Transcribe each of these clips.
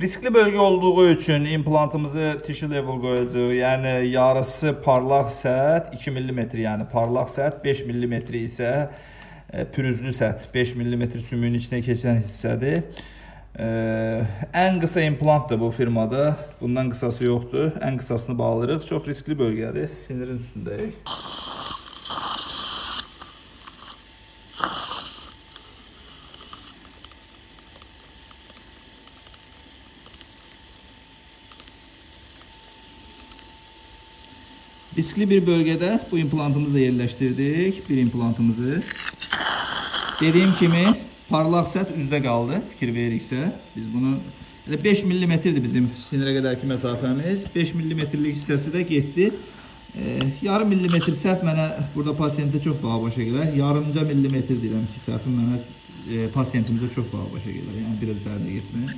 Riskli bölgə olduğu üçün implantımızı tissue level qoyacağıq. Yəni yarısı parlaq səth 2 mm, yəni parlaq səth 5 mm isə pürüzlü səth 5 mm sümüyün içinə keçən hissədir. Ən qısa implantdır bu firmada. Bundan qısası yoxdur. Ən qısasını bağlayırıq. Çox riskli bölgədir. Sinirin üstündəyik. Riskli bir bölgədə bu implantımızı da yerləşdirdik. Bir implantımızı. Dediyim kimi parlaq səth üzdə qaldı. Fikir veriksə biz bunu 5 mm-dir bizim sinirə qədərki məsafəmiz. 5 mm-lik hissəsi də getdi. Yarım millimetr səhv mənə burada pasiyentdə çox baha başa gələr. Yarımca millimetr deyirəm ki, səhvim mənə pasiyentimizə çox baha başa gələr. Yəni biraz dərinə getmək.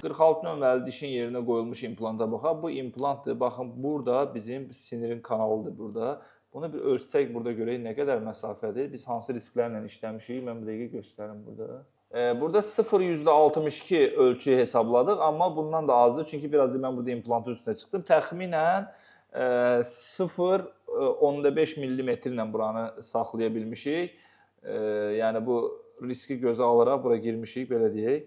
46 nömrəli dişin yerinə qoyulmuş implanta baxaq. Bu implantdır. Baxın, burada bizim sinirin kanalıdır burada. Bunu bir ölçsək burada görək nə qədər məsafədir. Biz hansı risklərlə işləmişik? Mən bir dəqiqə göstərim burada. Burada 0,62 ölçü hesabladıq, amma bundan da azdır. Çünki biraz mən burada implantın üstünə çıxdım. Təxminən 0,5 mm ilə buranı saxlaya bilmişik. Yəni bu riski gözə alaraq bura girmişik, belə deyək.